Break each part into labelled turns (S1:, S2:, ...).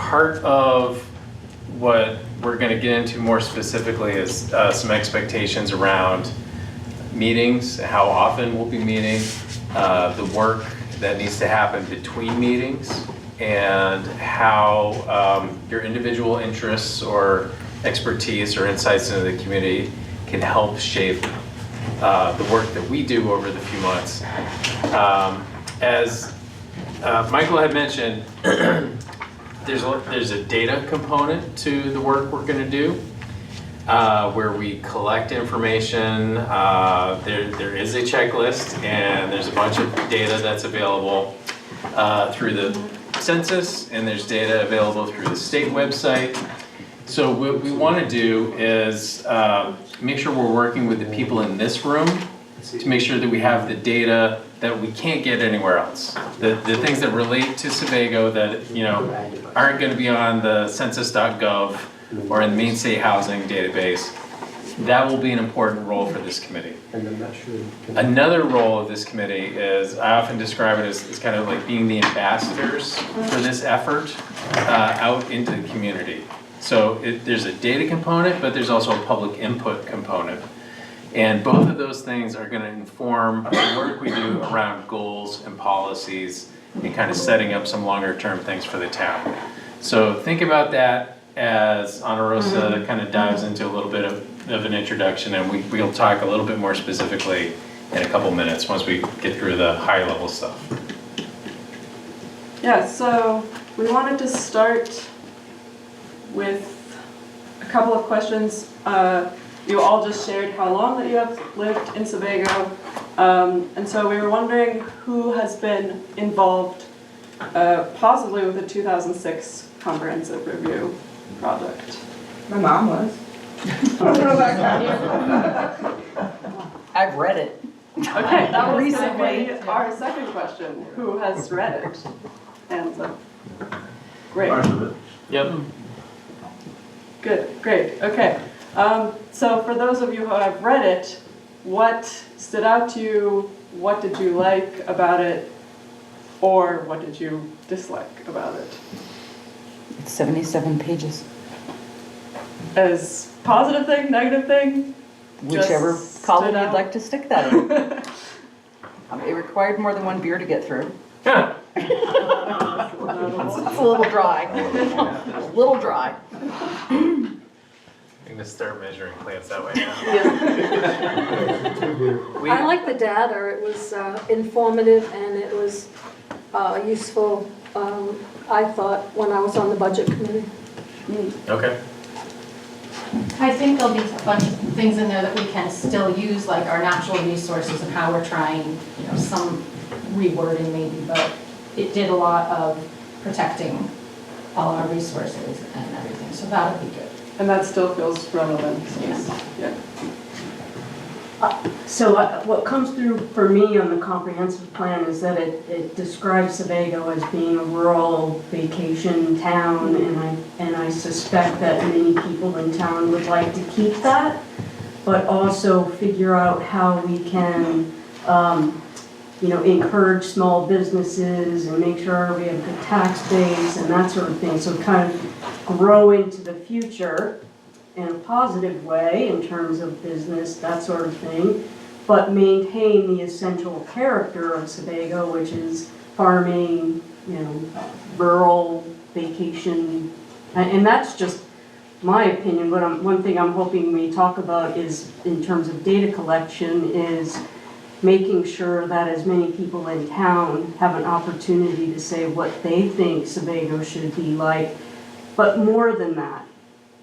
S1: part of what we're going to get into more specifically is some expectations around meetings, how often we'll be meeting, the work that needs to happen between meetings, and how your individual interests or expertise or insights into the community can help shape the work that we do over the few months. As Michael had mentioned, there's a data component to the work we're going to do, where we collect information. There is a checklist, and there's a bunch of data that's available through the census, and there's data available through the state website. So what we want to do is make sure we're working with the people in this room to make sure that we have the data that we can't get anywhere else. The things that relate to Sebago that aren't going to be on the census.gov or in the main state housing database. That will be an important role for this committee. Another role of this committee is, I often describe it as kind of like being the ambassadors for this effort out into the community. So there's a data component, but there's also a public input component. And both of those things are going to inform the work we do around goals and policies and kind of setting up some longer term things for the town. So think about that as Onarosa kind of dives into a little bit of an introduction, and we'll talk a little bit more specifically in a couple minutes once we get through the high level stuff.
S2: Yeah, so we wanted to start with a couple of questions. You all just shared how long that you have lived in Sebago, and so we were wondering who has been involved possibly with the 2006 comprehensive review project.
S3: My mom was. I've read it.
S2: Okay, that was recently our second question. Who has read it? Hands up. Great.
S1: Yep.
S2: Good, great, okay. So for those of you who have read it, what stood out to you? What did you like about it? Or what did you dislike about it?
S3: It's 77 pages.
S2: As positive thing, negative thing?
S3: Whichever
S2: Just
S3: column
S2: stood
S3: you'd
S2: out?
S3: like to stick that in. It required more than one beer to get through.
S1: Yeah.
S3: It's a little dry. A little dry.
S1: I'm going to start measuring plants that way now.
S4: I like the data. It was informative and it was useful, I thought, when I was on the budget committee.
S1: Okay.
S5: I think there'll be a bunch of things in there that we can still use, like our natural resources and how we're trying, some rewording maybe, but it did a lot of protecting all our resources and everything, so that'll be good.
S2: And that still feels relevant.
S5: Yes.
S2: Yeah.
S6: So what comes through for me on the comprehensive plan is that it describes Sebago as being a rural vacation town, and I suspect that many people in town would like to keep that, but also figure out how we can encourage small businesses and make sure we have a good tax base and that sort of thing. So kind of grow into the future in a positive way in terms of business, that sort of thing, but maintain the essential character of Sebago, which is farming, rural vacation, and that's just my opinion. But one thing I'm hoping we talk about is, in terms of data collection, is making sure that as many people in town have an opportunity to say what they think Sebago should be like, but more than that,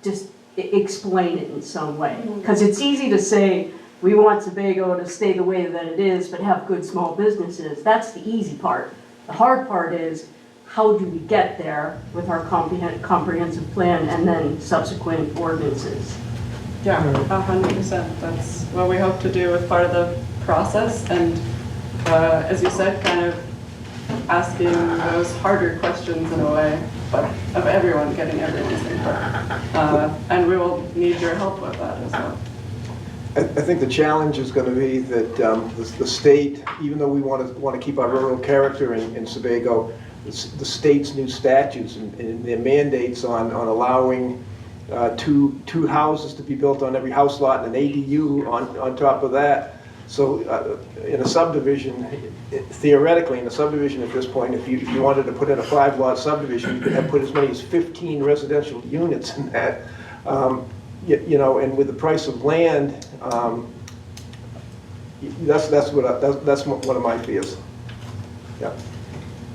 S6: just explain it in some way. Because it's easy to say, we want Sebago to stay the way that it is, but have good small businesses. That's the easy part. The hard part is, how do we get there with our comprehensive plan and then subsequent ordinances?
S2: Yeah, 100%. That's what we hope to do with part of the process, and as you said, kind of asking those harder questions in a way, but of everyone, getting everyone's input. And we will need your help with that as well.
S7: I think the challenge is going to be that the state, even though we want to keep our rural character in Sebago, the state's new statutes and their mandates on allowing two houses to be built on every house lot and an ADU on top of that. So in a subdivision, theoretically, in a subdivision at this point, if you wanted to put in a 5-lot subdivision, you could have put as many as 15 residential units in that. You know, and with the price of land, that's one of my fears. Yeah,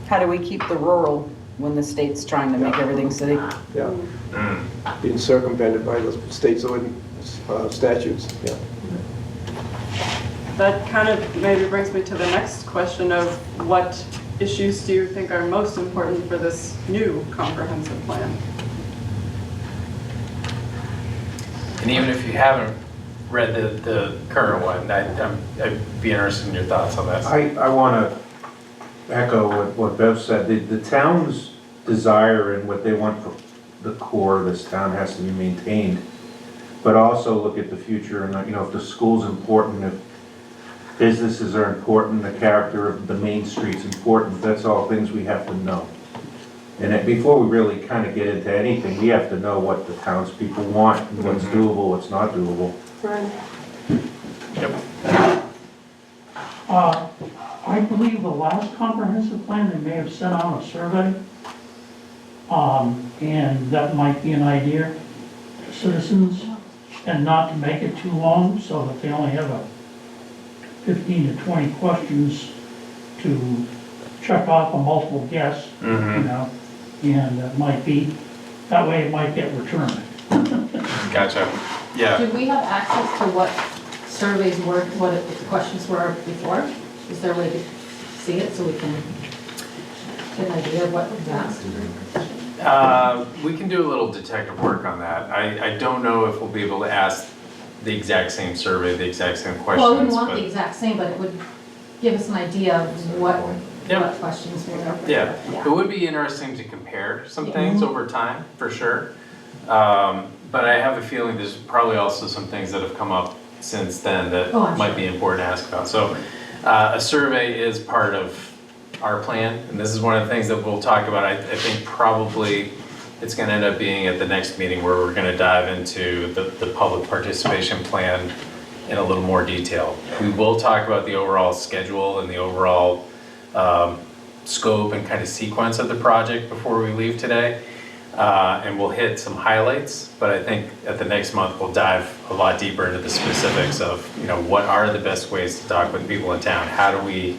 S3: How do we keep the rural when the state's trying to make everything city?
S7: yeah. Being circumvented by the state's own statutes, yeah.
S2: That kind of maybe brings me to the next question of what issues do you think are most important for this new comprehensive plan?
S1: And even if you haven't read the current one, I'd be interested in your thoughts on that.
S8: I want to echo what Bev said. The town's desire and what they want for the core of this town has to be maintained, but also look at the future and, you know, if the school's important, if businesses are important, the character of the main street's important, that's all things we have to know. And before we really kind of get into anything, we have to know what the townspeople want, and what's doable, what's not doable.
S4: Right.
S1: Yep.
S9: I believe the last comprehensive plan, they may have sent out a survey. And that might be an idea to citizens, and not to make it too long, so that they only have 15 to 20 questions to check off a multiple guess, you know, and that might be, that way it might get returned.
S1: Gotcha. Yeah.
S5: Do we have access to what surveys were, what the questions were before? Is there a way to see it so we can get an idea of what was asked?
S1: We can do a little detective work on that. I don't know if we'll be able to ask the exact same survey, the exact same questions.
S5: Well, I wouldn't want
S1: but-
S5: the exact same, but it would give us an idea of what questions were.
S1: Yeah, it would be interesting to compare some
S5: Yeah.
S1: things over time, for sure. But I have a feeling there's probably also some things that have come up since then that
S5: Oh, I'm
S1: might
S5: sure.
S1: be important to ask about. So a survey is part of our plan, and this is one of the things that we'll talk about. I think probably it's gonna end up being at the next meeting where we're gonna dive into the public participation plan in a little more detail. We will talk about the overall schedule and the overall scope and kind of sequence of the project before we leave today. And we'll hit some highlights, but I think at the next month, we'll dive a lot deeper into the specifics of, you know, what are the best ways to talk with people in town? How do we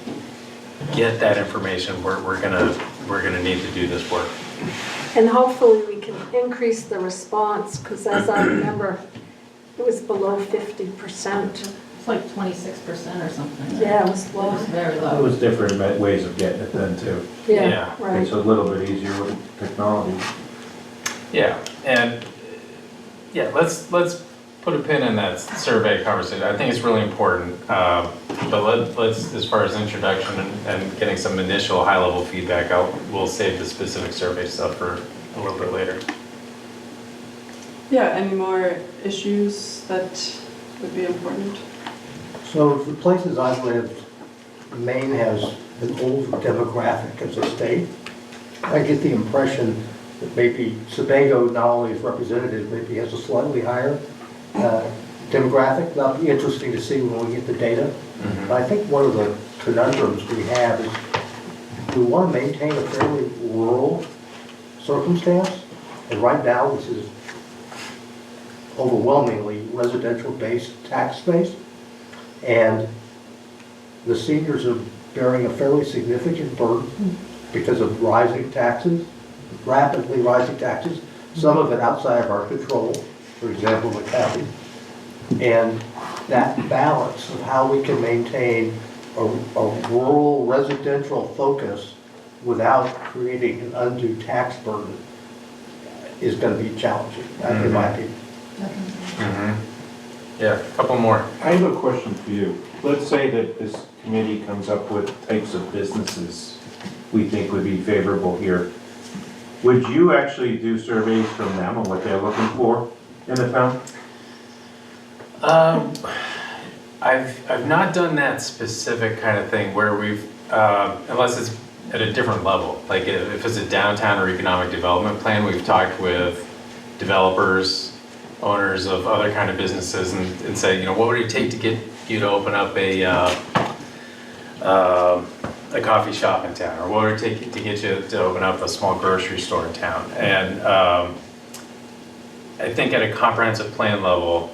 S1: get that information? We're gonna need to do this work.
S4: And hopefully we can increase the response, because as I remember, it was below 50%.
S5: It's like 26% or something.
S4: Yeah, it was
S5: It
S4: low.
S5: was very
S8: It
S5: low.
S8: was different ways of getting it done too.
S1: Yeah.
S4: Yeah, right.
S8: It's a little bit easier with technology.
S1: Yeah, and yeah, let's put a pin in that survey conversation. I think it's really important. But let's, as far as introduction and getting some initial high-level feedback, we'll save the specific survey stuff for a little bit later.
S2: Yeah, any more issues that would be important?
S10: So the places I've lived, Maine has an older demographic as a state. I get the impression that maybe Sebago not only is representative, maybe has a slightly higher demographic. That'll be interesting to see when we get the data. But I think one of the conundrums we have is we want to maintain a fairly rural circumstance. And right now, this is overwhelmingly residential-based tax base. And the seniors are bearing a fairly significant burden because of rising taxes, rapidly rising taxes, some of it outside of our control, for example, the county. And that balance of how we can maintain a rural residential focus without creating an undue tax burden is going to be challenging, in my opinion.
S1: Yeah, a couple more.
S8: I have a question for you. Let's say that this committee comes up with types of businesses we think would be favorable here. Would you actually do surveys from them on what they're looking for in the town?
S1: I've not done that specific kind of thing where we've, unless it's at a different level. Like if it's a downtown or economic development plan, we've talked with developers, owners of other kind of businesses and say, you know, what would it take to get you to open up a coffee shop in town? Or what would it take to get you to open up a small grocery store in town? And I think at a comprehensive plan level,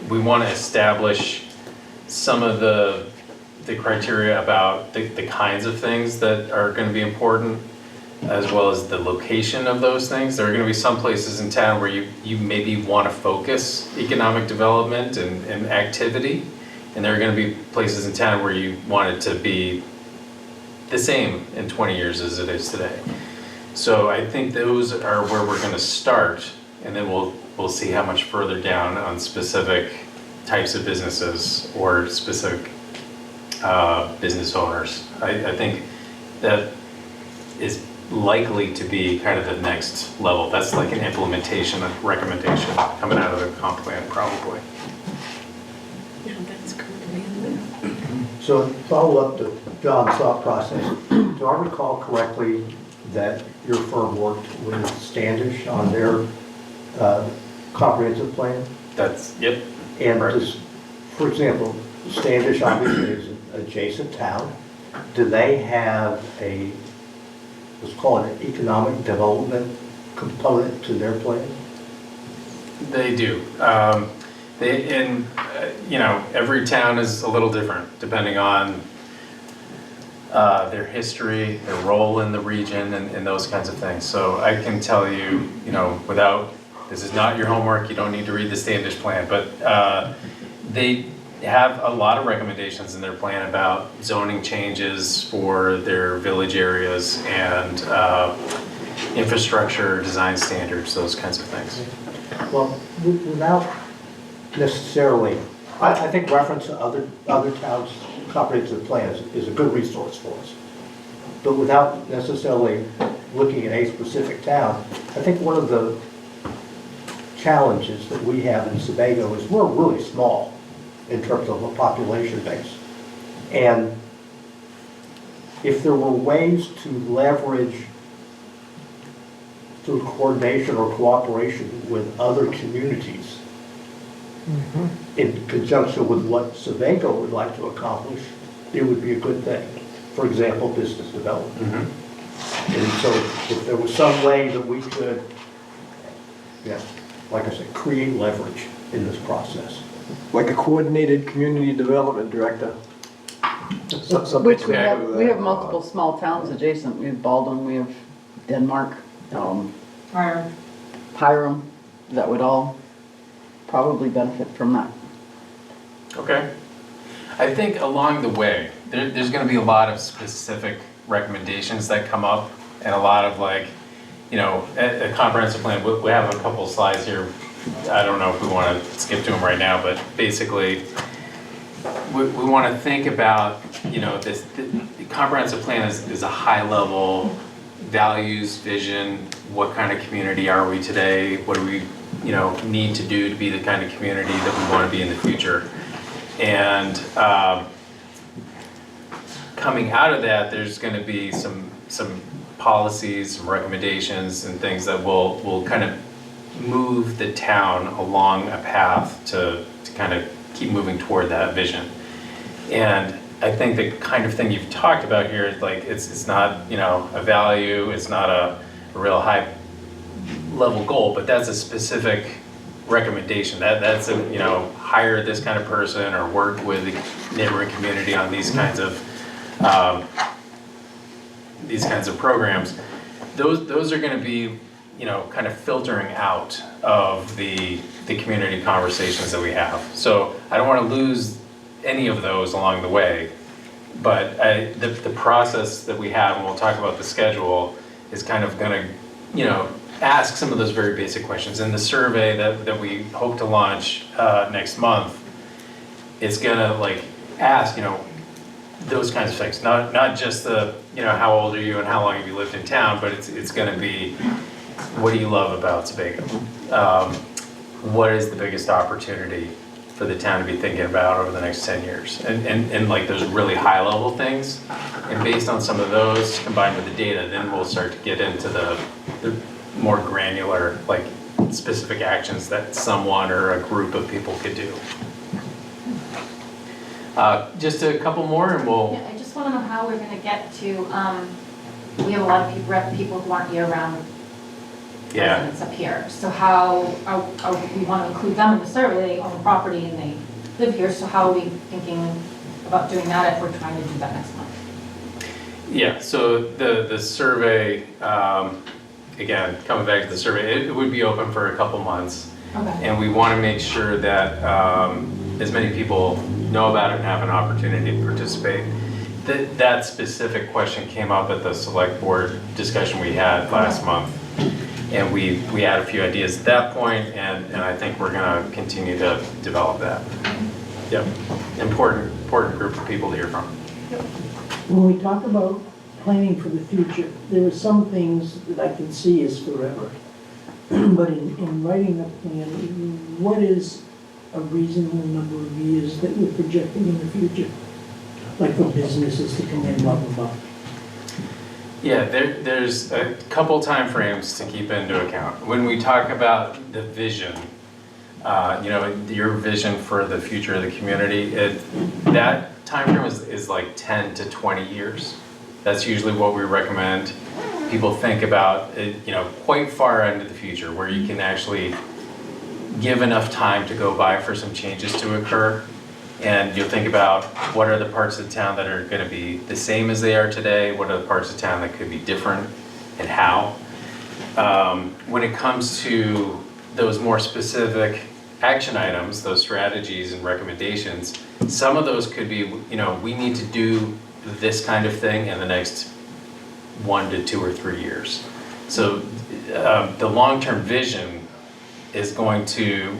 S1: we want to establish some of the criteria about the kinds of things that are going to be important, as well as the location of those things. There are going to be some places in town where you maybe want to focus economic development and activity, and there are going to be places in town where you want it to be the same in 20 years as it is today. So I think those are where we're going to start, and then we'll see how much further down on specific types of businesses or specific business owners. I think that is likely to be kind of the next level. That's like an implementation recommendation coming out of the comp plan probably.
S10: So follow up to John's thought process. Do I recall correctly that your firm worked with Standish on their comprehensive plan?
S1: That's, yep.
S10: And
S1: Right.
S10: just, for example, Standish obviously is an adjacent town. Do they have a, let's call it an economic development component to their plan?
S1: They do. You know, every town is a little different depending on their history, their role in the region, and those kinds of things. So I can tell you, you know, this is not your homework, you don't need to read the Standish plan, but they have a lot of recommendations in their plan about zoning changes for their village areas and infrastructure, design standards, those kinds of things.
S10: Well, without necessarily, I think reference to other towns' comprehensive plans is a good resource for us. But without necessarily looking at a specific town, I think one of the challenges that we have in Sebago is we're really small in terms of a population base. And if there were ways to leverage through coordination or cooperation with other communities in conjunction with what Sebago would like to accomplish, it would be a good thing. For example, business development. And so if there was some way that we could, like I said, create leverage in this process.
S7: Like a coordinated community development director.
S3: Which we have multiple small towns adjacent. We have Baldwin, we have Denmark, Hiram, that would all probably benefit from that.
S1: Okay. I think along the way, there's going to be a lot of specific recommendations that come up, and a lot of like, you know, a comprehensive plan. We have a couple of slides here. I don't know if we want to skip to them right now, but basically, we want to think about, you know, the comprehensive plan is a high level values, vision, what kind of community are we today, what do we, you know, need to do to be the kind of community that we want to be in the future. And coming out of that, there's going to be some policies, some recommendations, and things that will kind of move the town along a path to kind of keep moving toward that vision. And I think the kind of thing you've talked about here is like it's not, you know, a value, it's not a real high level goal, but that's a specific recommendation. That's a, you know, hire this kind of person or work with the neighboring community on these kinds of programs. Those are going to be, you know, kind of filtering out of the community conversations that we have. So I don't want to lose any of those along the way, but the process that we have, and we'll talk about the schedule, is kind of going to, you know, ask some of those very basic questions. In the survey that we hope to launch next month, it's going to like ask, you know, those kinds of things. Not just the, you know, how old are you and how long have you lived in town, but it's going to be, what do you love about Sebago? What is the biggest opportunity for the town to be thinking about over the next 10 years. And like those really high level things. And based on some of those combined with the data, then we'll start to get into the more granular, like specific actions that someone or a group of people could do. Just a couple more and we'll,
S5: Yeah, I just want to know how we're going to get to, we have a lot of people who aren't year-round
S1: yeah.
S5: residents up here. So how, we want to include them in the survey, they own property and they live here, so how are we thinking about doing that if we're trying to do that next month?
S1: Yeah, so the survey, again, coming back to the survey, it would be open for a couple months.
S5: Okay.
S1: And we want to make sure that as many people know about it and have an opportunity to participate. That specific question came up at the select board discussion we had last month. And we had a few ideas at that point, and I think we're going to continue to develop that. Yep, important group of people to hear from.
S11: When we talk about planning for the future, there are some things that I can see as forever. But in writing a plan, what is a reasonable number of years that we're projecting in the future? Like for businesses to come in, blah, blah, blah.
S1: Yeah, there's a couple time frames to keep into account. When we talk about the vision, your vision for the future of the community, that time frame is like 10 to 20 years. That's usually what we recommend. People think about, quite far into the future where you can actually give enough time to go by for some changes to occur. And you'll think about what are the parts of the town that are going to be the same as they are today, what are the parts of town that could be different, and how. When it comes to those more specific action items, those strategies and recommendations, some of those could be, we need to do this kind of thing in the next 1 to 2 or 3 years. So the long-term vision is going to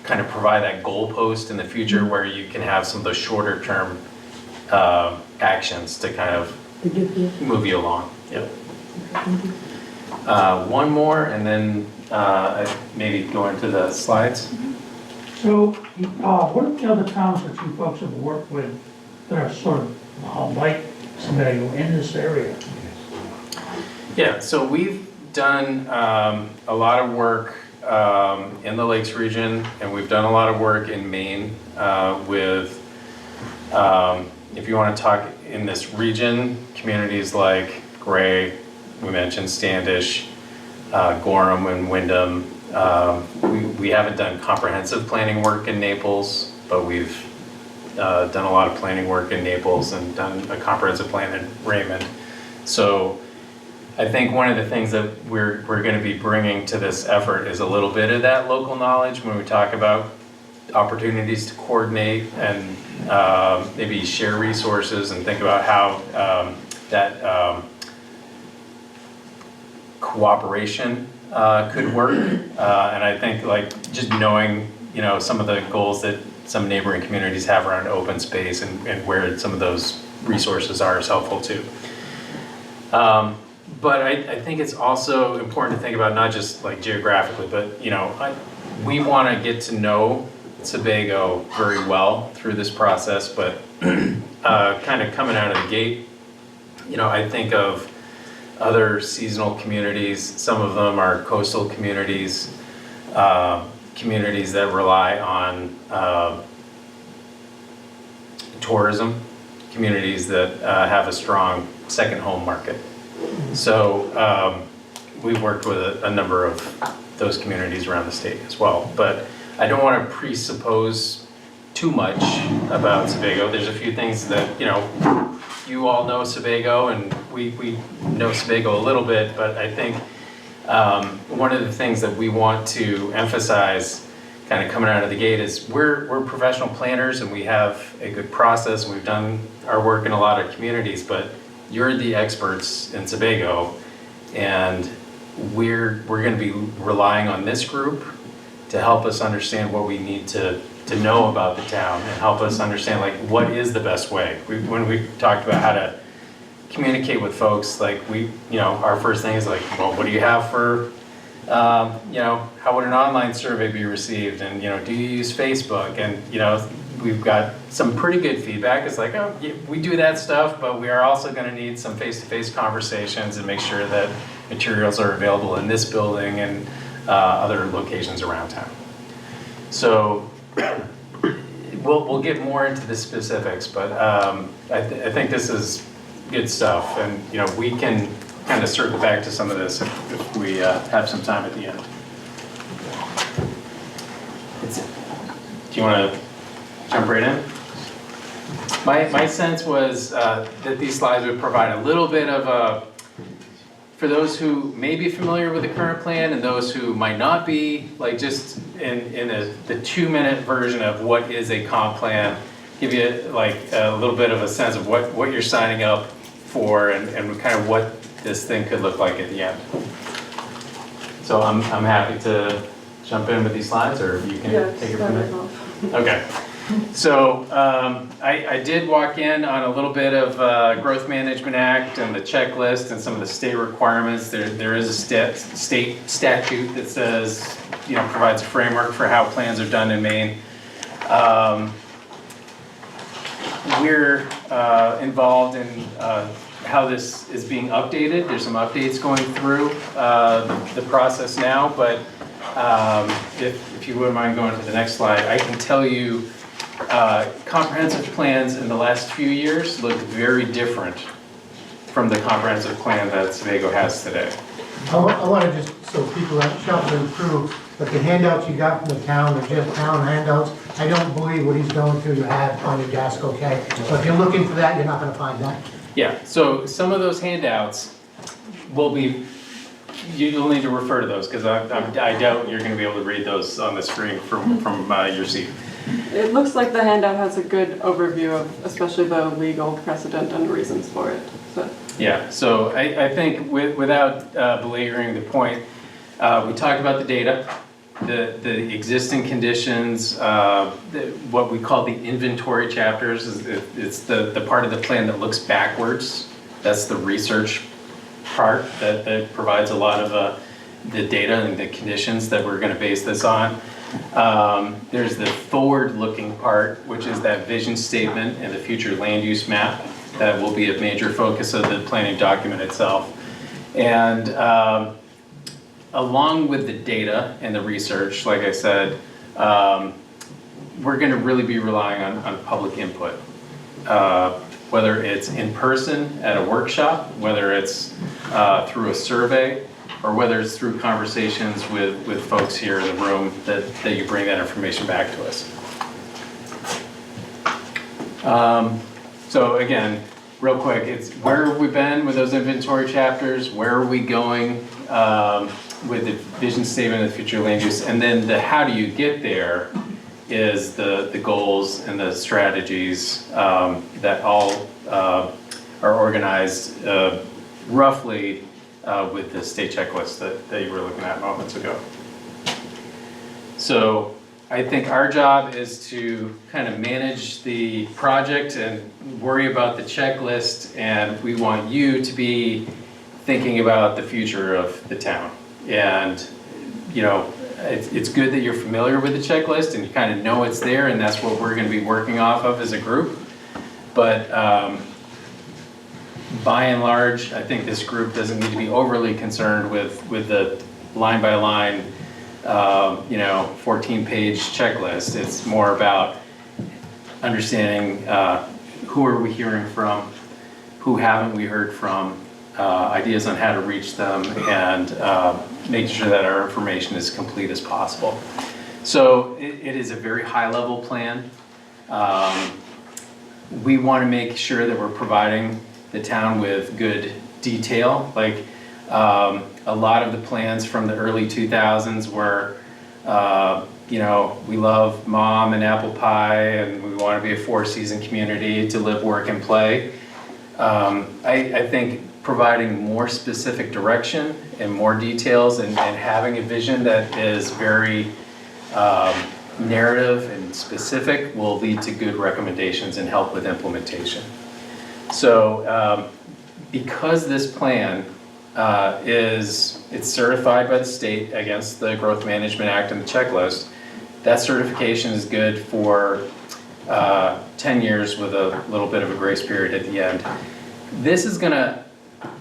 S1: kind of provide that goalpost in the future where you can have some of those shorter term actions to kind of move you along. Yep. One more and then maybe go into the slides.
S9: So, what are the other towns that you folks have worked with that are sort of like Sebago in this area?
S1: Yeah, so we've done a lot of work in the Lakes region, and we've done a lot of work in Maine with, if you want to talk in this region, communities like Gray, we mentioned Standish, Gorham and Wyndham. We haven't done comprehensive planning work in Naples, but we've done a lot of planning work in Naples and done a comprehensive plan in Raymond. So I think one of the things that we're going to be bringing to this effort is a little bit of that local knowledge when we talk about opportunities to coordinate and maybe share resources and think about how that cooperation could work. And I think like just knowing, some of the goals that some neighboring communities have around open space and where some of those resources are is helpful too. But I think it's also important to think about not just like geographically, but we want to get to know Sebago very well through this process, but kind of coming out of the gate, I think of other seasonal communities. Some of them are coastal communities, communities that rely on tourism, communities that have a strong second home market. So we've worked with a number of those communities around the state as well, but I don't want to presuppose too much about Sebago. There's a few things that, you all know Sebago and we know Sebago a little bit, but I think one of the things that we want to emphasize kind of coming out of the gate is we're professional planners and we have a good process and we've done our work in a lot of communities, but you're the experts in Sebago, and we're going to be relying on this group to help us understand what we need to know about the town and help us understand like what is the best way. When we talked about how to communicate with folks, like our first thing is like, well, what do you have for You know, how would an online survey be received? And, you know, do you use Facebook? And, you know, we've got some pretty good feedback. It's like, oh, yeah, we do that stuff, but we are also going to need some face-to-face conversations and make sure that materials are available in this building and other locations around town. So we'll get more into the specifics, but I think this is good stuff. And, you know, we can kind of circle back to some of this if we have some time at the end. Do you want to jump right in? My sense was that these slides would provide a little bit of a, for those who may be familiar with the current plan and those who might not be, like just in the 2-minute version of what is a comp plan, give you like a little bit of a sense of what you're signing up for and kind of what this thing could look like at the end. So I'm happy to jump in with these slides, or you can take it from there. Okay. So I did walk in on a little bit of Growth Management Act and the checklist and some of the state requirements. There is a state statute that says, you know, provides a framework for how plans are done in Maine. We're involved in how this is being updated. There's some updates going through the process now, but if you wouldn't mind going to the next slide, I can tell you comprehensive plans in the last few years look very different from the comprehensive plan that Sebago has today.
S12: I want to just, so people aren't shuffling through, but the handouts you got from the town are just town handouts. I don't believe what he's going through you have on your desk, okay? So if you're looking for that, you're not going to find that.
S1: Yeah, so some of those handouts will be, you'll need to refer to those because I doubt you're going to be able to read those on the screen from your seat.
S2: It looks like the handout has a good overview of especially the legal precedent and reasons for it. So.
S1: Yeah, so I think without belaboring the point, we talked about the data, the existing conditions, what we call the inventory chapters. It's the part of the plan that looks backwards. That's the research part that provides a lot of the data and the conditions that we're going to base this on. There's the forward-looking part, which is that vision statement and the future land use map that will be a major focus of the planning document itself. And along with the data and the research, like I said, we're going to really be relying on public input. Whether it's in person at a workshop, whether it's through a survey, or whether it's through conversations with folks here in the room that you bring that information back to us. So again, real quick, it's where have we been with those inventory chapters? Where are we going with the vision statement of the future land use? And then the how do you get there is the goals and the strategies that all are organized roughly with the state checklist that you were looking at moments ago. So I think our job is to kind of manage the project and worry about the checklist, and we want you to be thinking about the future of the town. And, you know, it's good that you're familiar with the checklist and you kind of know it's there, and that's what we're going to be working off of as a group. But by and large, I think this group doesn't need to be overly concerned with the line-by-line, you know, 14-page checklist. It's more about understanding who are we hearing from, who haven't we heard from, ideas on how to reach them, and making sure that our information is complete as possible. So it is a very high-level plan. We want to make sure that we're providing the town with good detail. Like a lot of the plans from the early 2000s were, you know, we love mom and apple pie and we want to be a 4-season community to live, work, and play. I think providing more specific direction and more details and having a vision that is very narrative and specific will lead to good recommendations and help with implementation. So because this plan is it's certified by the state against the Growth Management Act and the checklist. That certification is good for 10 years with a little bit of a grace period at the end. This is gonna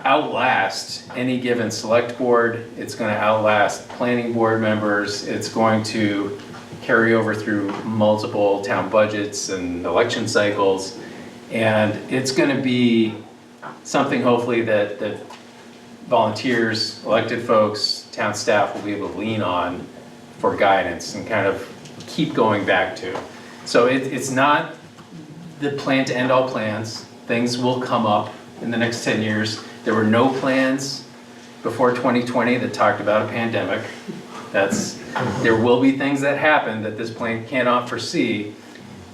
S1: outlast any given select board. It's gonna outlast planning board members. It's going to carry over through multiple town budgets and election cycles. And it's gonna be something hopefully that volunteers, elected folks, town staff will be able to lean on for guidance and kind of keep going back to. So it's not the plan to end all plans. Things will come up in the next 10 years. There were no plans before 2020 that talked about a pandemic. There will be things that happen that this plan cannot foresee,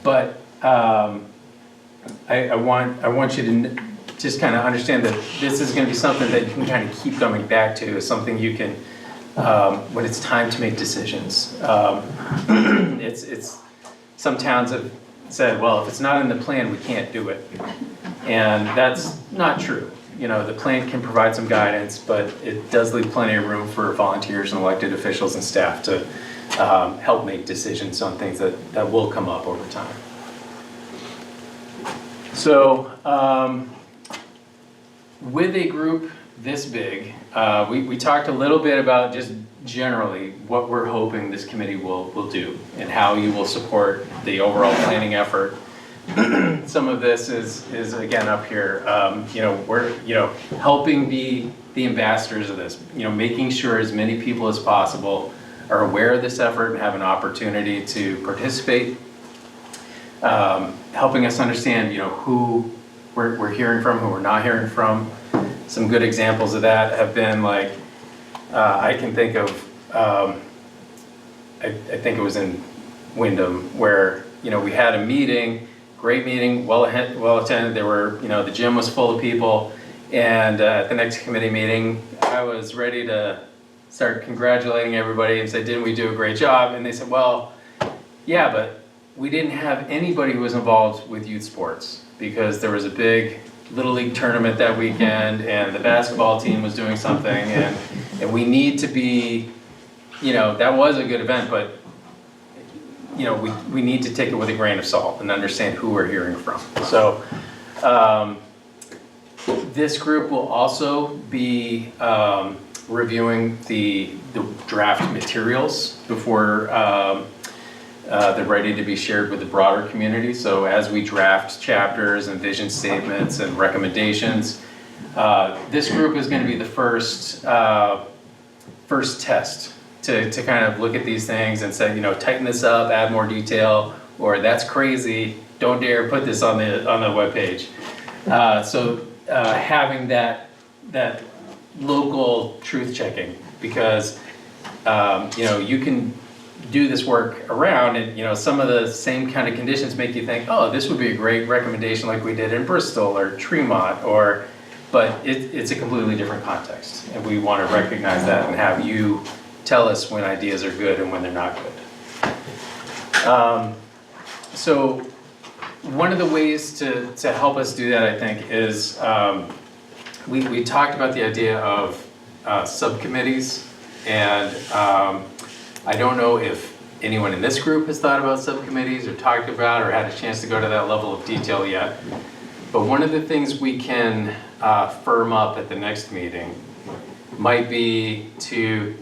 S1: but I want you to just kind of understand that this is going to be something that you can kind of keep coming back to, something you can, when it's time to make decisions. Some towns have said, well, if it's not in the plan, we can't do it. And that's not true. You know, the plan can provide some guidance, but it does leave plenty of room for volunteers and elected officials and staff to help make decisions on things that will come up over time. So, with a group this big, we talked a little bit about just generally what we're hoping this committee will do and how you will support the overall planning effort. Some of this is again up here. We're helping be the ambassadors of this. Making sure as many people as possible are aware of this effort and have an opportunity to participate. Helping us understand, who we're hearing from, who we're not hearing from. Some good examples of that have been like, I can think of, I think it was in Wyndham where, we had a meeting, great meeting, well attended. There were, the gym was full of people. And at the next committee meeting, I was ready to start congratulating everybody and say, didn't we do a great job? And they said, well, yeah, but we didn't have anybody who was involved with youth sports because there was a big Little League tournament that weekend and the basketball team was doing something and we need to be, that was a good event, but we need to take it with a grain of salt and understand who we're hearing from. So this group will also be reviewing the draft materials before they're ready to be shared with the broader community. So as we draft chapters and vision statements and recommendations, this group is going to be the first test to kind of look at these things and say, tighten this up, add more detail, or that's crazy, don't dare put this on the webpage. So having that local truth checking, because you can do this work around and some of the same kind of conditions make you think, oh, this would be a great recommendation like we did in Bristol or Tremont, but it's a completely different context, and we want to recognize that and have you tell us when ideas are good and when they're not good. So one of the ways to help us do that, I think, is we talked about the idea of subcommittees, and I don't know if anyone in this group has thought about subcommittees or talked about or had a chance to go to that level of detail yet. But one of the things we can firm up at the next meeting might be to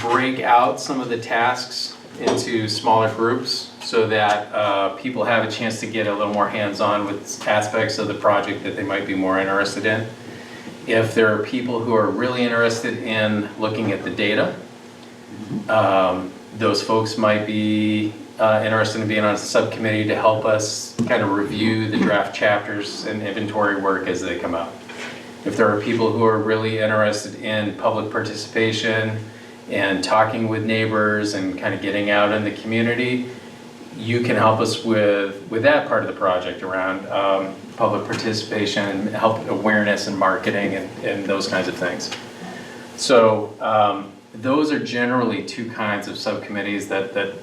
S1: break out some of the tasks into smaller groups so that people have a chance to get a little more hands-on with aspects of the project that they might be more interested in. If there are people who are really interested in looking at the data, those folks might be interested in being on a subcommittee to help us kind of review the draft chapters and inventory work as they come out. If there are people who are really interested in public participation and talking with neighbors and kind of getting out in the community, you can help us with that part of the project around public participation and help awareness and marketing and those kinds of things. So those are generally two kinds of subcommittees that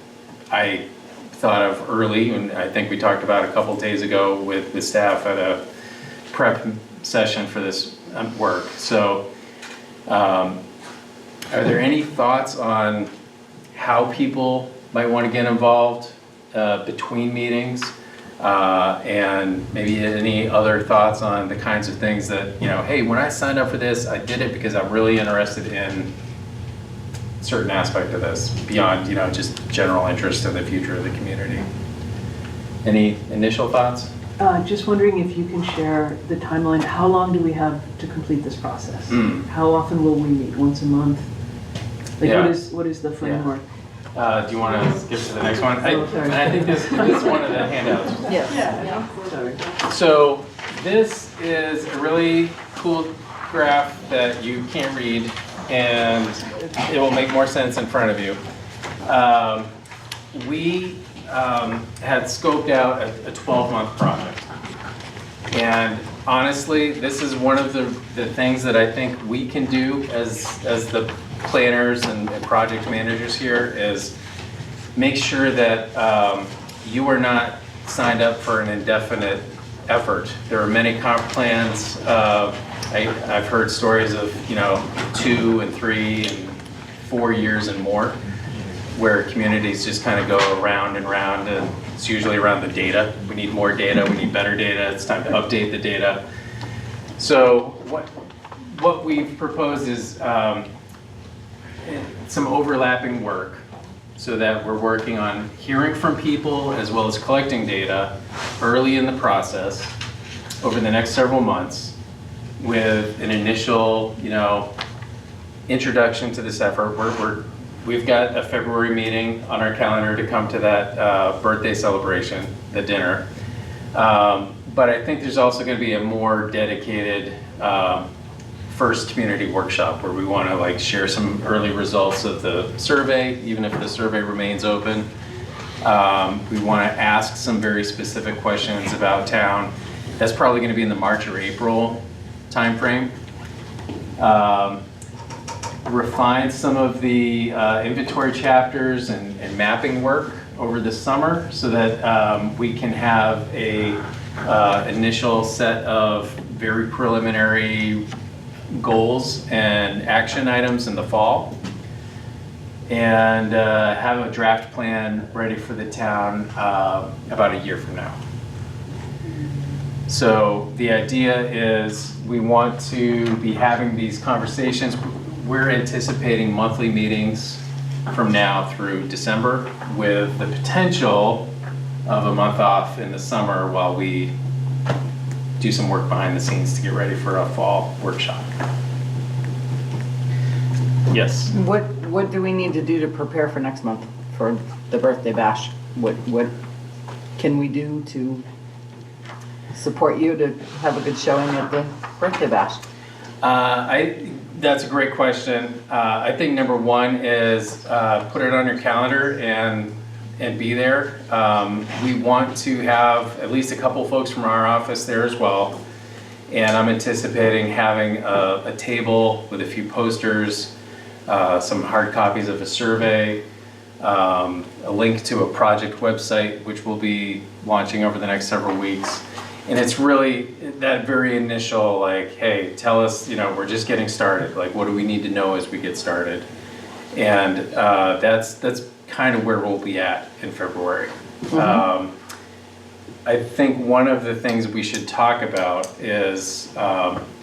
S1: I thought of early, and I think we talked about a couple days ago with staff at a prep session for this work. So Are there any thoughts on how people might want to get involved between meetings? And maybe any other thoughts on the kinds of things that, hey, when I signed up for this, I did it because I'm really interested in certain aspect of this beyond, just general interest in the future of the community. Any initial thoughts?
S2: Just wondering if you can share the timeline. How long do we have to complete this process? How often will we meet? Once a month? Like,
S1: Yeah.
S2: what is the framework?
S1: Do you want to skip to the next one?
S2: Oh, sorry.
S1: I think this is one of the handouts.
S3: Yes.
S2: Sorry.
S1: So this is a really cool graph that you can't read, and it will make more sense in front of you. We had scoped out a 12-month project. And honestly, this is one of the things that I think we can do as the planners and project managers here is make sure that you are not signed up for an indefinite effort. There are many comp plans. I've heard stories of 2 and 3 and 4 years and more, where communities just kind of go around and round, and it's usually around the data. We need more data, we need better data, it's time to update the data. So what we've proposed is some overlapping work so that we're working on hearing from people as well as collecting data early in the process over the next several months with an initial, introduction to this effort. We've got a February meeting on our calendar to come to that birthday celebration, the dinner. But I think there's also going to be a more dedicated first community workshop where we want to share some early results of the survey, even if the survey remains open. We want to ask some very specific questions about town. That's probably going to be in the March or April timeframe. Refine some of the inventory chapters and mapping work over the summer so that we can have a initial set of very preliminary goals and action items in the fall, and have a draft plan ready for the town about a year from now. So the idea is we want to be having these conversations. We're anticipating monthly meetings from now through December with the potential of a month off in the summer while we do some work behind the scenes to get ready for a fall workshop. Yes?
S3: What do we need to do to prepare for next month for the birthday bash? What can we do to support you to have a good showing at the birthday bash?
S1: That's a great question. I think number one is put it on your calendar and be there. We want to have at least a couple folks from our office there as well. And I'm anticipating having a table with a few posters, some hard copies of a survey, a link to a project website, which we'll be launching over the next several weeks. And it's really that very initial, hey, tell us, we're just getting started. What do we need to know as we get started? And that's kind of where we'll be at in February. Mm-hmm. I think one of the things we should talk about is,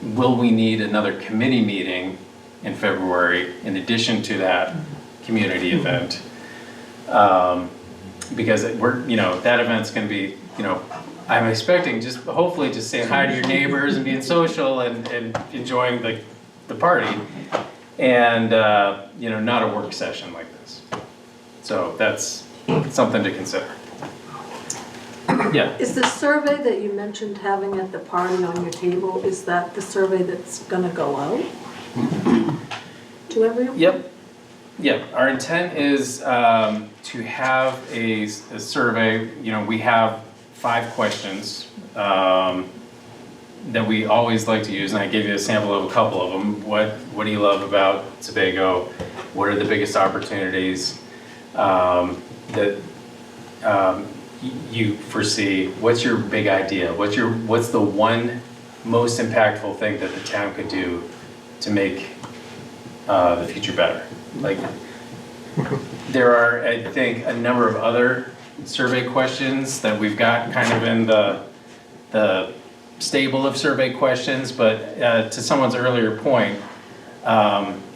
S1: will we need another committee meeting in February in addition to that community event? Because that event's going to be, I'm expecting hopefully just saying hi to your neighbors and being social and enjoying the party, and not a work session like this. So that's something to consider. Yeah.
S4: Is the survey that you mentioned having at the party on your table, is that the survey that's gonna go out to everyone?
S1: Yep. Our intent is to have a survey. We have 5 questions that we always like to use, and I gave you a sample of a couple of them. What do you love about Sebago? What are the biggest opportunities that you foresee? What's your big idea? What's the one most impactful thing that the town could do to make the future better. Like, there are, I think, a number of other survey questions that we've got kind of in the stable of survey questions, but to someone's earlier point,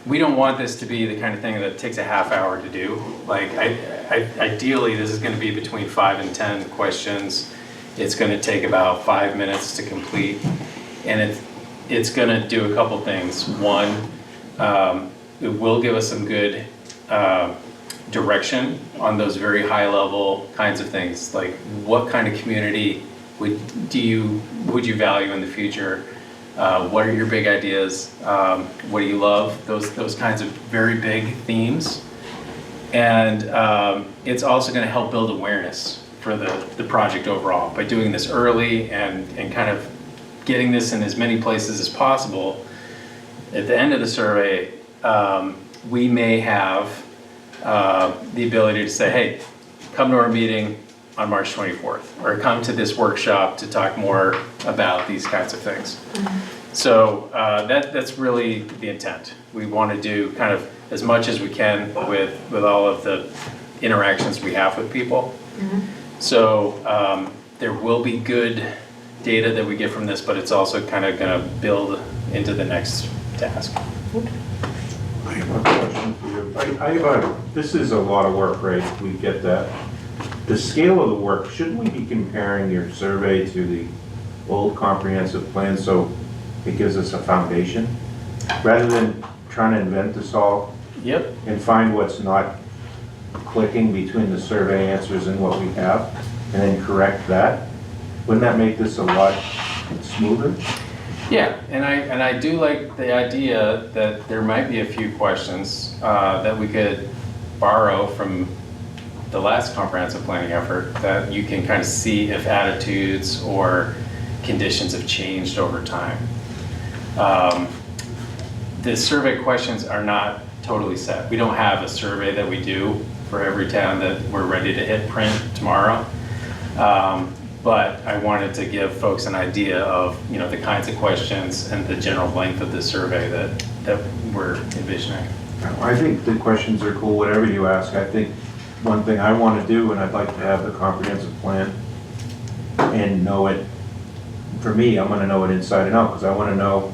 S1: we don't want this to be the kind of thing that takes a half hour to do. Like, ideally, this is going to be between 5 and 10 questions. It's going to take about 5 minutes to complete, and it's going to do a couple things. One, it will give us some good direction on those very high level kinds of things, like what kind of community would you value in the future? What are your big ideas? What do you love? Those kinds of very big themes. And it's also going to help build awareness for the project overall by doing this early and kind of getting this in as many places as possible. At the end of the survey, we may have the ability to say, hey, come to our meeting on March 24th, or come to this workshop to talk more about these kinds of things. So that's really the intent. We want to do kind of as much as we can with all of the interactions we have with people. So there will be good data that we get from this, but it's also kind of going to build into the next task.
S8: I have a question for you. This is a lot of work, right? We get that. The scale of the work, shouldn't we be comparing your survey to the old comprehensive plan so it gives us a foundation? Rather than trying to invent this all
S1: Yep.
S8: and find what's not clicking between the survey answers and what we have, and then correct that, wouldn't that make this a lot smoother?
S1: Yeah, and I do like the idea that there might be a few questions that we could borrow from the last comprehensive planning effort that you can kind of see if attitudes or conditions have changed over time. The survey questions are not totally set. We don't have a survey that we do for every town that we're ready to hit print tomorrow. But I wanted to give folks an idea of, you know, the kinds of questions and the general length of the survey that we're envisioning.
S8: I think the questions are cool, whatever you ask. I think one thing I want to do, and I'd like to have the comprehensive plan and know it, for me, I'm going to know it inside and out, because I want to know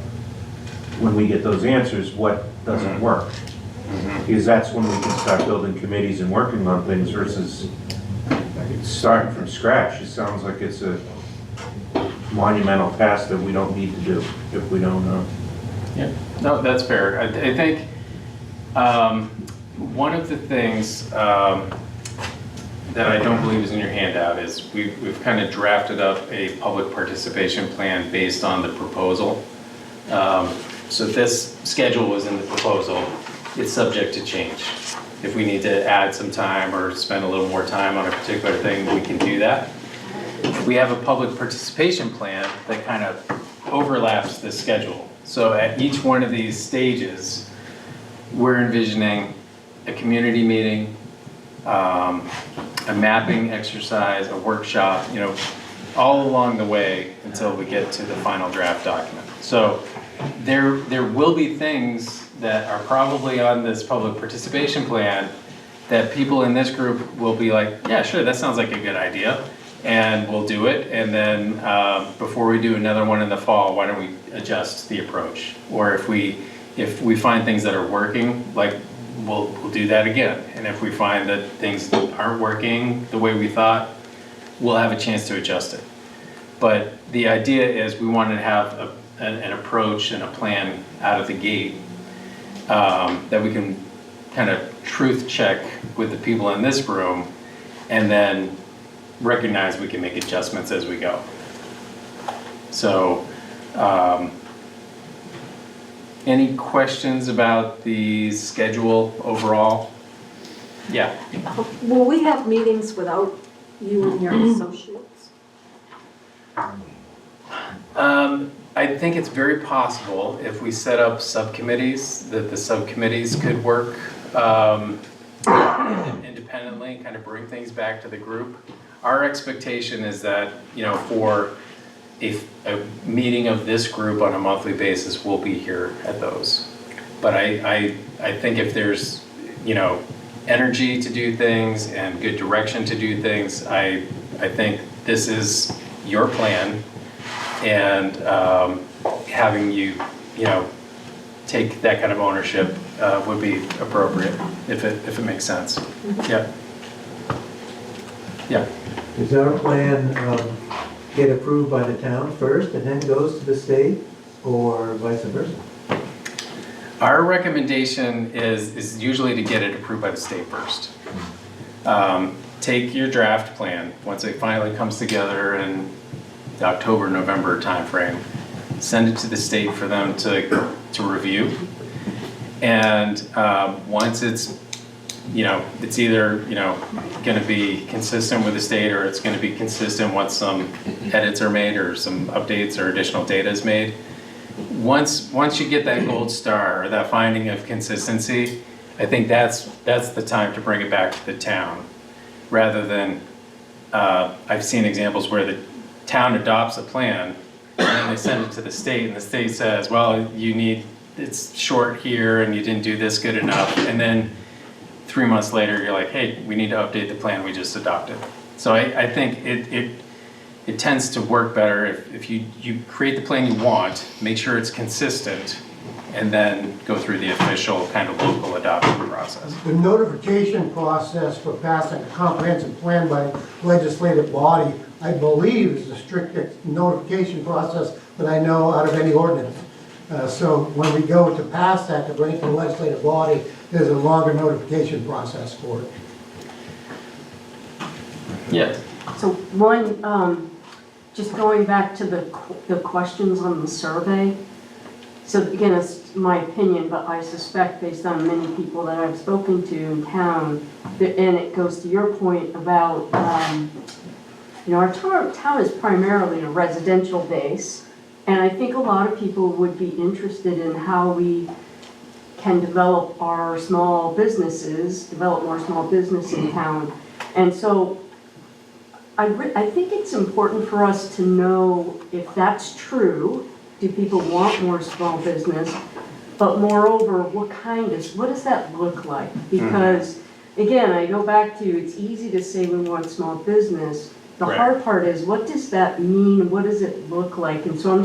S8: when we get those answers, what doesn't work. Because that's when we can start building committees and working on things versus starting from scratch. It sounds like it's a monumental task that we don't need to do if we don't know.
S1: Yeah, no, that's fair. I think one of the things that I don't believe is in your handout is we've kind of drafted up a public participation plan based on the proposal. So this schedule was in the proposal. It's subject to change. If we need to add some time or spend a little more time on a particular thing, we can do that. We have a public participation plan that kind of overlaps the schedule. So at each one of these stages, we're envisioning a community meeting, a mapping exercise, a workshop, you know, all along the way until we get to the final draft document. So there will be things that are probably on this public participation plan that people in this group will be like, yeah, sure, that sounds like a good idea, and we'll do it. And then before we do another one in the fall, why don't we adjust the approach? Or if we find things that are working, like we'll do that again. And if we find that things aren't working the way we thought, we'll have a chance to adjust it. But the idea is we want to have an approach and a plan out of the gate that we can kind of truth check with the people in this room, and then recognize we can make adjustments as we go. So, any questions about the schedule overall? Yeah.
S4: Will we have meetings without you and your associates?
S1: I think it's very possible if we set up subcommittees, that the subcommittees could work independently, kind of bring things back to the group. Our expectation is that, you know, for a meeting of this group on a monthly basis, we'll be here at those. But I think if there's, energy to do things and good direction to do things, I think this is your plan, and having you, take that kind of ownership would be appropriate if it makes sense. Yeah. Yeah.
S13: Does our plan get approved by the town first and then goes to the state, or vice versa?
S1: Our recommendation is usually to get it approved by the state first. Take your draft plan, once it finally comes together in the October, November timeframe, send it to the state for them to review. And once it's, it's either, gonna be consistent with the state, or it's gonna be consistent once some edits are made or some updates or additional data is made. Once you get that gold star, or that finding of consistency, I think that's the time to bring it back to the town, rather than, I've seen examples where the town adopts a plan, and then they send it to the state, and the state says, well, it's short here, and you didn't do this good enough, and then 3 months later, you're like, hey, we need to update the plan we just adopted. So I think it tends to work better if you create the plan you want, make sure it's consistent, and then go through the official kind of local adoption process.
S12: The notification process for passing a comprehensive plan by legislative body, I believe, is the strictest notification process that I know out of any ordinance. So when we go to pass that, to bring it to the legislative body, there's a longer notification process for it.
S1: Yeah.
S6: So one, just going back to the questions on the survey. So again, it's my opinion, but I suspect based on many people that I've spoken to in town, and it goes to your point about, our town is primarily a residential base. And I think a lot of people would be interested in how we can develop our small businesses, develop more small business in town. And so I think it's important for us to know if that's true. Do people want more small business? But moreover, what does that look like? Because again, I go back to, it's easy to say we want small business. The hard part is, what does that mean? What does it look like? And so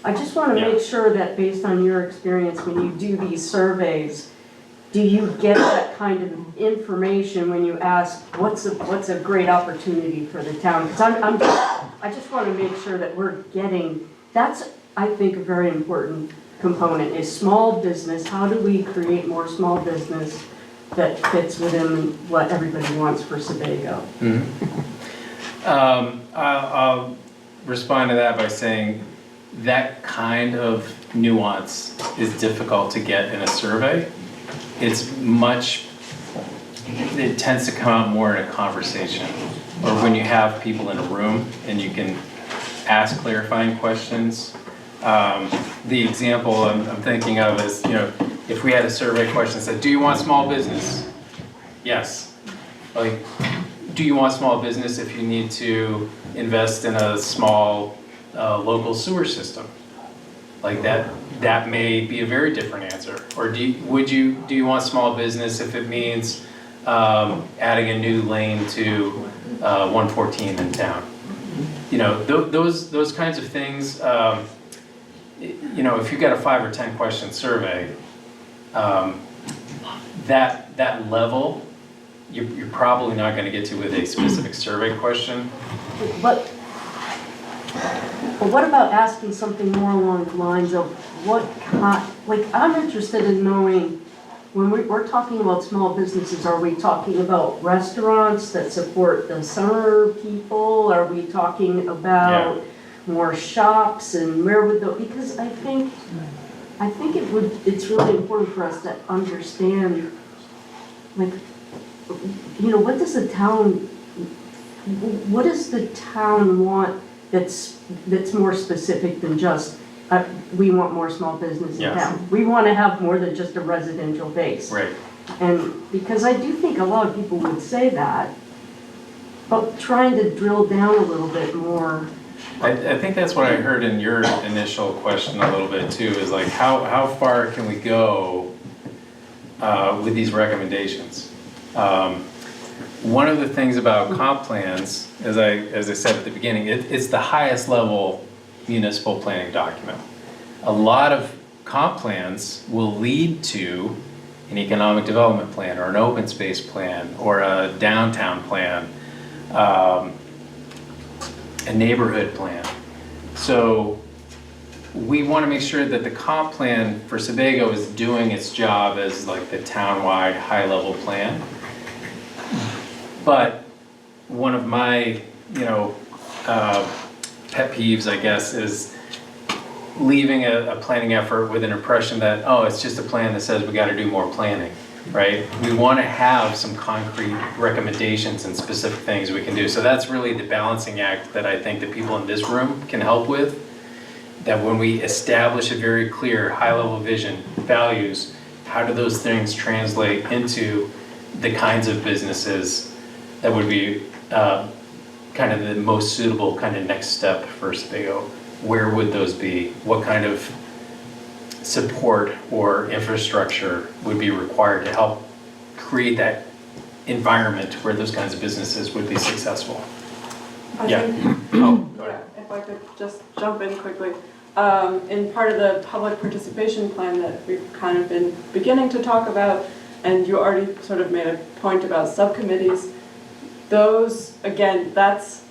S6: I just want to make sure that based on your experience, when you do these surveys, do you get that kind of information when you ask, what's a great opportunity for the town? Because I just want to make sure that we're getting, that's, I think, a very important component is small business. How do we create more small business that fits within what everybody wants for Sebago?
S1: I'll respond to that by saying that kind of nuance is difficult to get in a survey. It tends to come out more in a conversation, or when you have people in a room and you can ask clarifying questions. The example I'm thinking of is, if we had a survey question that said, do you want small business? Yes. Like, do you want small business if you need to invest in a small local sewer system? Like that may be a very different answer. Or do you want small business if it means adding a new lane to 114 in town? Those kinds of things. If you've got a 5 or 10 question survey, that level, you're probably not going to get to with a specific survey question.
S6: But what about asking something more along the lines of I'm interested in knowing, when we're talking about small businesses, are we talking about restaurants that support the summer people? Are we talking about more shops, and where would because I think it's really important for us to understand, what does the town want that's more specific than just we want more small business in town. We want to have more than just a residential base.
S1: Right.
S6: And because I do think a lot of people would say that, but trying to drill down a little bit more,
S1: I think that's what I heard in your initial question a little bit too, is like how far can we go with these recommendations? One of the things about comp plans, as I said at the beginning, it's the highest level municipal planning document. A lot of comp plans will lead to an economic development plan or an open space plan or a downtown plan, a neighborhood plan. So we want to make sure that the comp plan for Sebago is doing its job as like the town-wide high-level plan. But one of my, pet peeves, I guess, is leaving a planning effort with an impression that, oh, it's just a plan that says we got to do more planning, right? We want to have some concrete recommendations and specific things we can do. So that's really the balancing act that I think the people in this room can help with. That when we establish a very clear high-level vision, values, how do those things translate into the kinds of businesses that would be kind of the most suitable kind of next step for Sebago? Where would those be? What kind of support or infrastructure would be required to help create that environment where those kinds of businesses would be successful? Yeah.
S2: If I could just jump in quickly. In part of the public participation plan that we've kind of been beginning to talk about, and you already sort of made a point about subcommittees, those, again, that's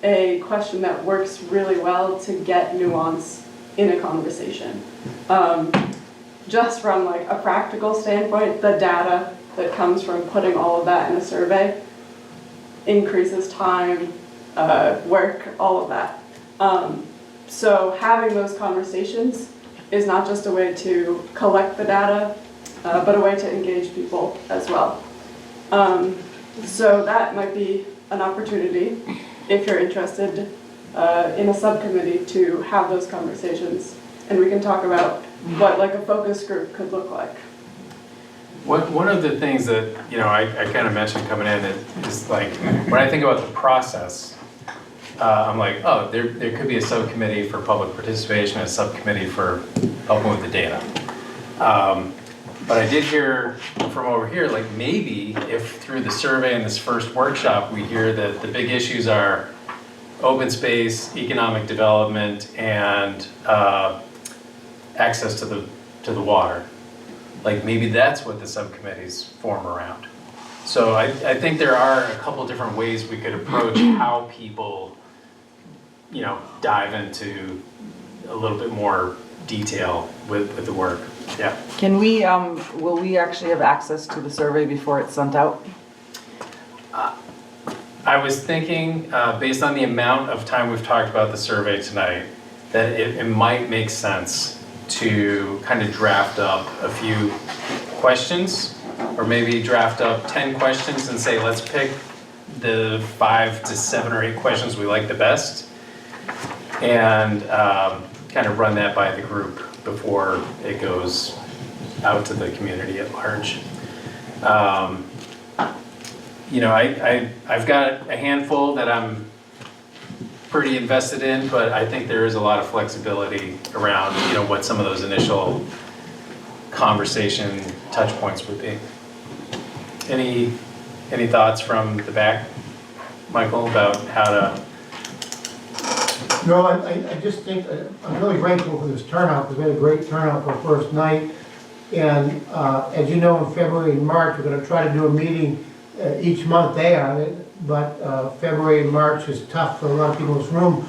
S2: a question that works really well to get nuance in a conversation. Just from like a practical standpoint, the data that comes from putting all of that in a survey increases time, work, all of that. So having those conversations is not just a way to collect the data, but a way to engage people as well. So that might be an opportunity, if you're interested, in a subcommittee to have those conversations. And we can talk about what like a focus group could look like.
S1: One of the things that, I kind of mentioned coming in is like, when I think about the process, I'm like, oh, there could be a subcommittee for public participation, a subcommittee for helping with the data. But I did hear from over here, like maybe if through the survey and this first workshop, we hear that the big issues are open space, economic development, and access to the water. Like maybe that's what the subcommittees form around. So I think there are a couple different ways we could approach how people dive into a little bit more detail with the work. Yeah.
S3: Can we, will we actually have access to the survey before it's sent out?
S1: I was thinking, based on the amount of time we've talked about the survey tonight, that it might make sense to kind of draft up a few questions, or maybe draft up 10 questions and say, let's pick the 5 to 7 or 8 questions we like the best, and kind of run that by the group before it goes out to the community at large. I've got a handful that I'm pretty invested in, but I think there is a lot of flexibility around, what some of those initial conversation touch points would be. Any thoughts from the back, Michael, about how to?
S12: No, I just think, I'm really grateful for this turnout, because we had a great turnout for our first night. And as you know, in February and March, we're going to try to do a meeting each month there, but February and March is tough for a lot of people in this room.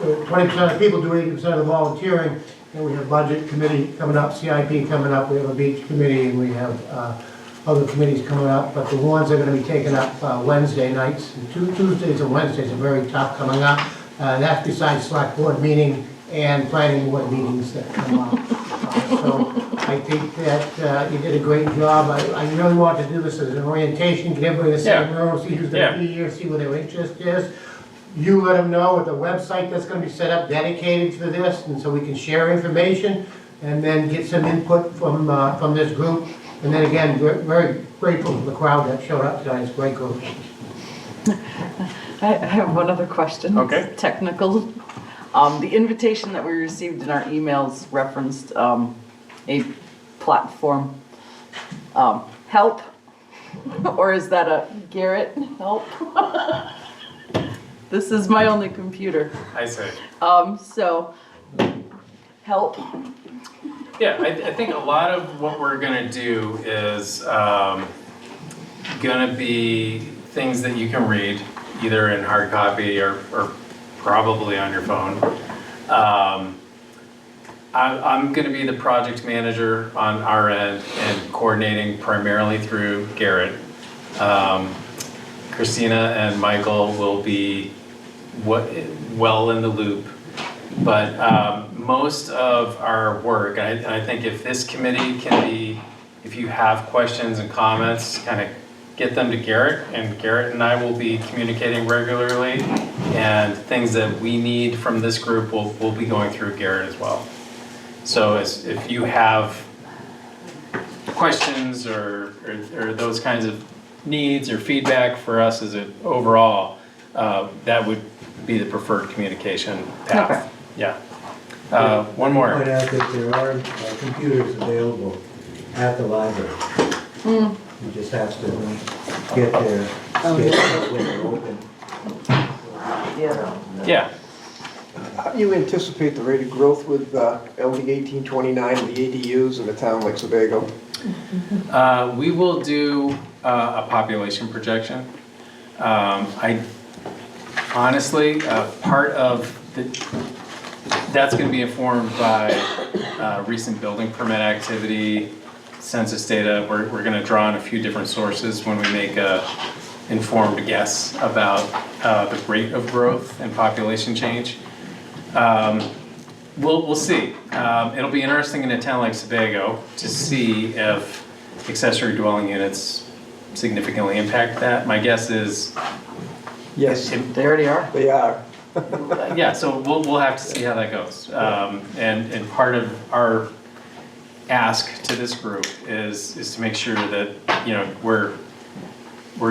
S12: 20% of people do 80% of the volunteering, and we have budget committee coming up, CIP coming up, we have a beach committee, and we have other committees coming up, but the ones that are going to be taken up Wednesday nights, and Tuesdays and Wednesdays are very tough coming up. That's besides select board meeting and planning board meetings that come up. So I think that you did a great job. I really want to do this as an orientation, get everybody in the same room, see who's going to be here, see what their interest is. You let them know with the website that's going to be set up dedicated to this, and so we can share information and then get some input from this group. And then again, we're very grateful for the crowd that showed up tonight. It's a great group.
S3: I have one other question.
S1: Okay.
S3: It's technical. The invitation that we received in our emails referenced a platform help, or is that a Garrett help? This is my only computer.
S1: I see.
S3: So help.
S1: Yeah, I think a lot of what we're gonna do is gonna be things that you can read, either in hard copy or probably on your phone. I'm gonna be the project manager on our end and coordinating primarily through Garrett. Christina and Michael will be well in the loop. But most of our work, and I think if this committee can be, if you have questions and comments, kind of get them to Garrett, and Garrett and I will be communicating regularly, and things that we need from this group will be going through Garrett as well. So if you have questions or those kinds of needs or feedback for us as an overall, that would be the preferred communication path.
S3: Okay.
S1: Yeah. One more.
S13: Point out that there are computers available at the library. You just have to get there, get when they're open.
S3: Yeah.
S1: Yeah.
S7: How do you anticipate the rate of growth with LD 1829 and the ADUs in a town like Sebago?
S1: We will do a population projection. I honestly, part of that's going to be informed by recent building permit activity, census data. We're going to draw on a few different sources when we make a informed guess about the rate of growth and population change. We'll see. It'll be interesting in a town like Sebago to see if accessory dwelling units significantly impact that. My guess is
S7: Yes,
S3: They already are.
S7: they are.
S1: yeah, so we'll have to see how that goes. And part of our ask to this group is to make sure that, you know, we're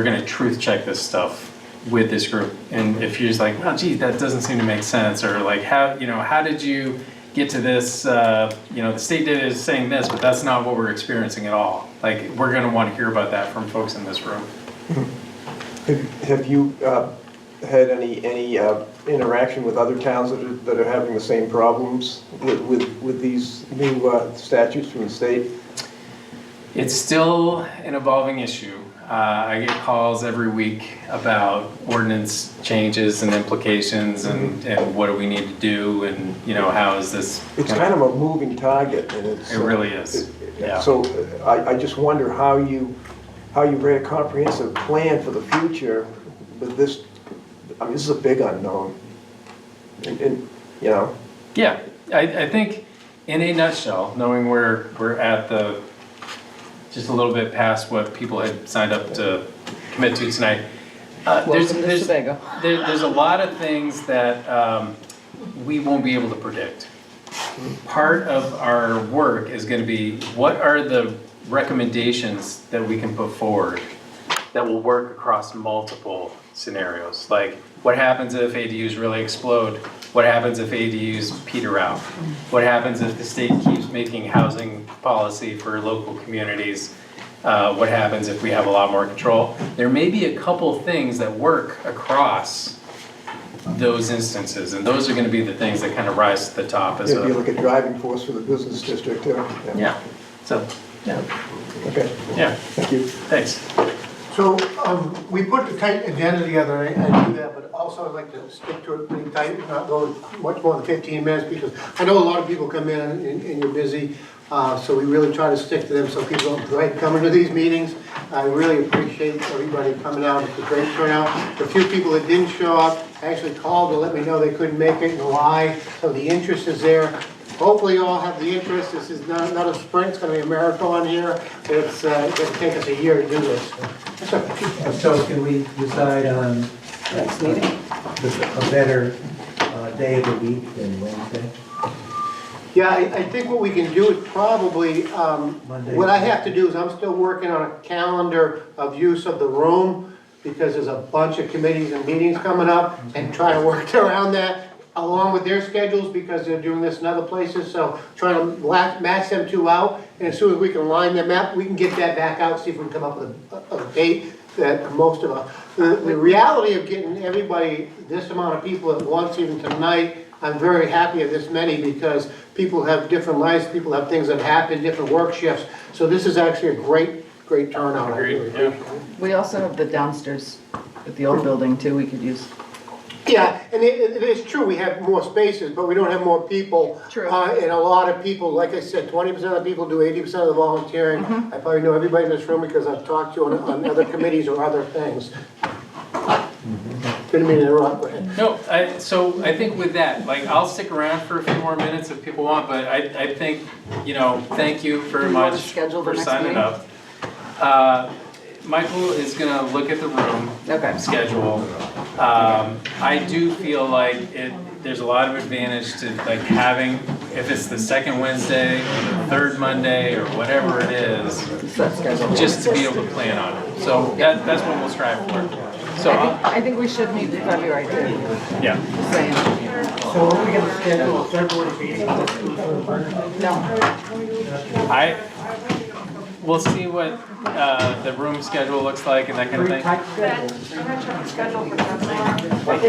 S1: gonna truth check this stuff with this group. And if you're just like, well, gee, that doesn't seem to make sense, or like, how did you get to this, the state data is saying this, but that's not what we're experiencing at all. Like, we're gonna wanna hear about that from folks in this room.
S7: Have you had any interaction with other towns that are having the same problems with these new statutes from the state?
S1: It's still an evolving issue. I get calls every week about ordinance changes and implications and what do we need to do, and how is this?
S7: It's kind of a moving target, and
S1: It really is. Yeah.
S7: So I just wonder how you write a comprehensive plan for the future with this. I mean, this is a big unknown. And
S1: Yeah, I think in a nutshell, knowing we're at just a little bit past what people had signed up to commit to tonight.
S3: Welcome to Sebago.
S1: There's a lot of things that we won't be able to predict. Part of our work is going to be, what are the recommendations that we can put forward that will work across multiple scenarios? Like, what happens if ADUs really explode? What happens if ADUs peter out? What happens if the state keeps making housing policy for local communities? What happens if we have a lot more control? There may be a couple things that work across those instances, and those are going to be the things that kind of rise to the top as
S7: it'd be like a driving force for the business district too.
S1: Yeah. So, yeah.
S7: Okay.
S1: Yeah.
S7: Thank you.
S1: Thanks.
S12: So, we put the tight agenda together, and I do that, but also I'd like to stick to it pretty tight, not go much more than 15 minutes, because I know a lot of people come in and you're busy, so we really try to stick to them so people don't dread coming to these meetings. I really appreciate everybody coming out, it's a great turnout. The few people that didn't show up actually called to let me know they couldn't make it and why, so the interest is there. Hopefully you all have the interest. This is not a sprint, it's gonna be a marathon here. It's gonna take us a year to do this.
S13: So can we decide on
S3: Next meeting.
S13: a better day of the week than Wednesday?
S12: Yeah, I think what we can do is probably,
S13: Monday.
S12: what I have to do is I'm still working on a calendar of use of the room. because there's a bunch of committees and meetings coming up, and try to work around that along with their schedules, because they're doing this in other places, so trying to match them two out, and as soon as we can line them up, we can get that back out, see if we can come up with a date that most of us. The reality of getting everybody, this amount of people at once, even tonight, I'm very happy of this many, because people have different lives, people have things that happen, different work shifts, so this is actually a great turnout. I really appreciate it.
S3: We also have the downstairs at the old building too, we could use.
S12: Yeah, and it is true, we have more spaces, but we don't have more people.
S3: True.
S12: And a lot of people, like I said, 20% of the people do 80% of the volunteering. I probably know everybody in this room because I've talked to on other committees or other things. Didn't mean to interrupt, go ahead.
S1: No, so I think with that, like, I'll stick around for a few more minutes if people want, but I think, thank you very
S3: Do you wanna
S1: much
S3: schedule the
S1: for
S3: next
S1: signing
S3: meeting?
S1: up. Michael is gonna look at the room schedule. I do feel like there's a lot of advantage to like having, if it's the second Wednesday or the third Monday or whatever it is, just to be able to plan on it. So that's what we'll strive for. So
S3: I think we should meet in February too.
S1: yeah.
S3: Just saying.
S12: So are we gonna schedule a February meeting?
S3: No,
S1: We'll see what the room schedule looks like and that kind of thing.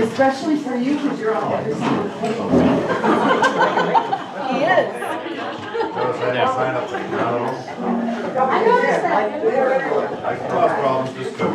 S2: Especially for you, because you're on every single
S3: he is.
S8: Sign up for now.
S4: I noticed that.
S8: I can cause problems, just go,